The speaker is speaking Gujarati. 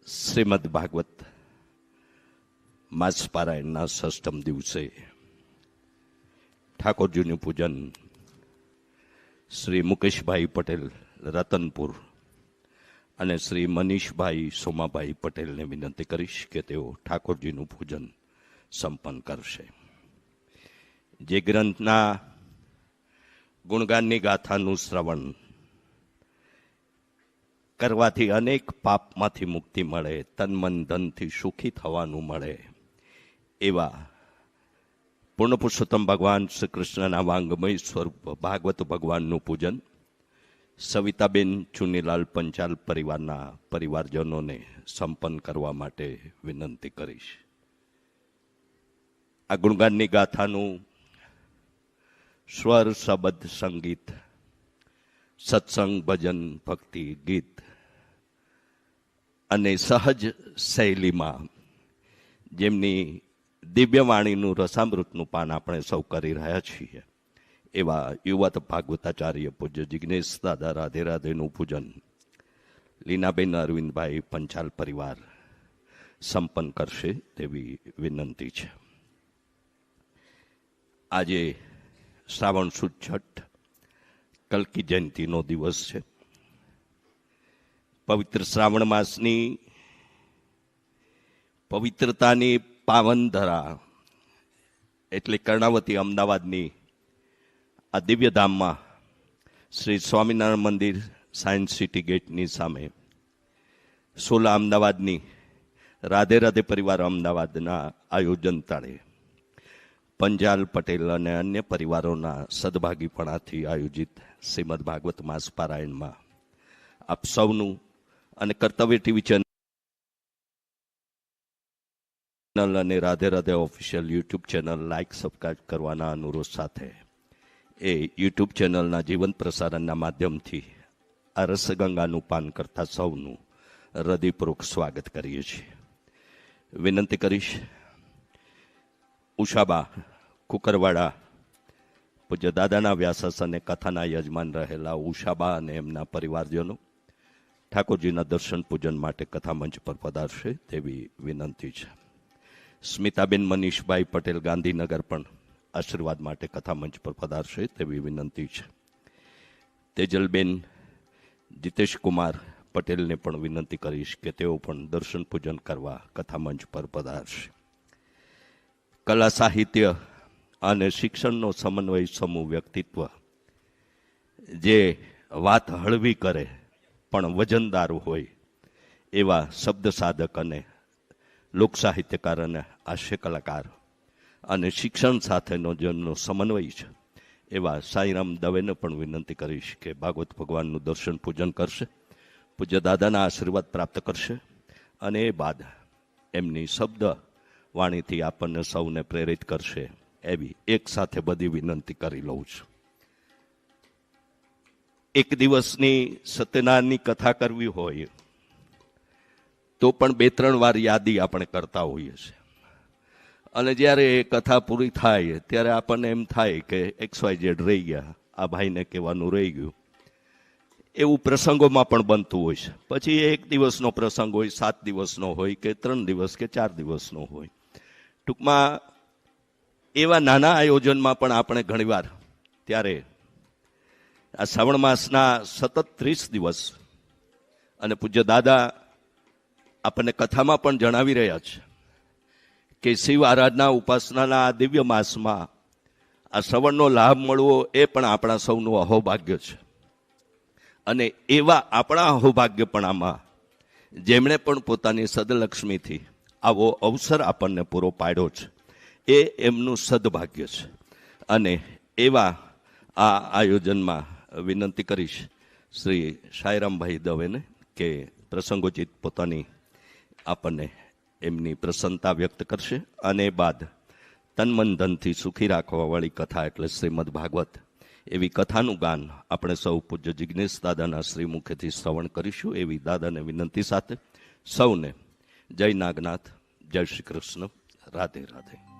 શ્રીમદ ભાગવત માસ પારાયણના ષષ્ઠમ દિવસે ઠાકોરજીનું પૂજન શ્રી મુકેશભાઈ પટેલ રતનપુર અને શ્રી મનીષભાઈ સોમાભાઈ પટેલને વિનંતી કરીશ કે તેઓ ઠાકોરજીનું પૂજન સંપન્ન કરશે. જે ગ્રંથના ગુણગાનની ગાથાનું શ્રવણ કરવાથી અનેક પાપમાંથી મુક્તિ મળે, તન મન ધનથી સુખી થવાનું મળે, એવા પૂર્ણ પુરુષોત્તમ ભગવાન શ્રી કૃષ્ણના વાંગમય સ્વરૂપ ભાગવત ભગવાનનું પૂજન સવિતાબેન ચુનીલાલ પંચાલ પરિવારના પરિવારજનોને સંપન્ન કરવા માટે વિનંતી કરીશ. આ ગુણગાનની ગાથાનું સ્વર શબ્દ સંગીત, સત્સંગ ભજન ભક્તિ ગીત અને સહજ શૈલીમાં જેમની દિવ્યવાણીનું રસામૃતનું પાન આપણે સૌ કરી રહ્યા છીએ એવા યુવત ભાગવતાચાર્ય પૂજ્ય જિજ્ઞેશ દાદા રાધે રાધેનું પૂજન લીનાબેન અરવિંદભાઈ પંચાલ પરિવાર સંપન્ન કરશે તેવી વિનંતી છે. આજે શ્રાવણ સુદ છઠ કલ્કી જયંતિનો દિવસ છે. પવિત્ર શ્રાવણ માસની પવિત્રતાની પાવન ધરા એટલે કર્ણાવતી અમદાવાદની આ દિવ્યધામમાં શ્રી સ્વામિનારાયણ મંદિર સાયન્સ સિટી ગેટની સામે સોલા અમદાવાદની રાધે રાધે પરિવાર અમદાવાદના આયોજન તળે પંજાલ પટેલ અને અન્ય પરિવારોના સદભાગીપણાથી આયોજિત શ્રીમદ ભાગવત માસ પારાયણમાં આપ સૌનું અને કર્તવ્ય ટીવી ચેનલ અને Radhe Radhe official YouTube channel like subscribe કરવાના અનુરોધ સાથે એ યુટ્યુબ ચેનલના જીવંત પ્રસારણના માધ્યમથી આ રસગંગાનું પાન કરતા સૌનું હૃદયપૂર્વક સ્વાગત કરીએ છીએ. વિનંતી કરીશ ઉષાબા કુકરવાડા પૂજ્ય દાદાના વ્યાસસ અને કથાના યજમાન રહેલા ઉષાબા અને એમના પરિવારજનો ઠાકોરજીના દર્શન પૂજન માટે કથા મંચ પર પધારશે તેવી વિનંતી છે. સ્મિતાબેન મનીષભાઈ પટેલ ગાંધીનગર પણ આશીર્વાદ માટે કથા મંચ પર પધારશે તેવી વિનંતી છે. તેજલબેન જીતેશ કુમાર પટેલને પણ વિનંતી કરીશ કે તેઓ પણ દર્શન પૂજન કરવા કથા મંચ પર પધારશે. કલા સાહિત્ય અને શિક્ષણનો સમન્વય સમૂહ વ્યક્તિત્વ જે વાત હળવી કરે પણ વજનદાર હોય એવા શબ્દ સાધક અને લોક સાહિત્યકાર અને હાસ્ય કલાકાર અને શિક્ષણ સાથેનો જેમનો સમન્વય છે એવા સાંઈરામ દવેને પણ વિનંતી કરીશ કે ભાગવત ભગવાનનું દર્શન પૂજન કરશે, પૂજ્ય દાદાના આશીર્વાદ પ્રાપ્ત કરશે અને એ બાદ એમની શબ્દ વાણીથી આપણને સૌને પ્રેરિત કરશે એવી એક સાથે બધી વિનંતી કરી લઉં છું. એક દિવસની સત્યનારાયણની કથા કરવી હોય તો પણ 2-3 વાર યાદી આપણે કરતા હોઈએ છીએ અને જ્યારે એ કથા પૂરી થાય ત્યારે આપણને એમ થાય કે XYZ રહી ગયા, આ ભાઈને કહેવાનું રહી ગયું. એવું પ્રસંગોમાં પણ બનતું હોય છે. પછી 1 દિવસનો પ્રસંગ હોય, 7 દિવસનો હોય કે 3 દિવસ કે 4 દિવસનો હોય. ટૂંકમાં એવા નાના આયોજનમાં પણ આપણે ઘણીવાર ત્યારે આ શ્રાવણ માસના સતત 30 દિવસ અને પૂજ્ય દાદા આપણને કથામાં પણ જણાવી રહ્યા છે કે શિવ આરાધના ઉપાસનાના આ દિવ્ય માસમાં આ શ્રવણનો લાભ મળવો એ પણ આપણા સૌનું અહોભાગ્ય છે. અને એવા આપણા અહોભાગ્યપણામાં જેમણે પણ પોતાની સદલક્ષ્મીથી આવો અવસર આપણને પૂરો પાડ્યો છે એ એમનું સદભાગ્ય છે. અને એવા આ આયોજનમાં વિનંતી કરીશ શ્રી સાંઈરામભાઈ દવેને કે પ્રસંગોચિત પોતાની આપણને એમની પ્રસન્નતા વ્યક્ત કરશે અને બાદ તન મન ધનથી સુખી રાખવાવાળી કથા એટલે શ્રીમદ ભાગવત એવી કથાનું ગાન આપણે સૌ પૂજ્ય જિજ્ઞેશ દાદાના શ્રી મુખેથી શ્રવણ કરીશું એવી દાદાને વિનંતી સાથે સૌને જય નાગનાથ, જય શ્રી કૃષ્ણ, રાધે રાધે.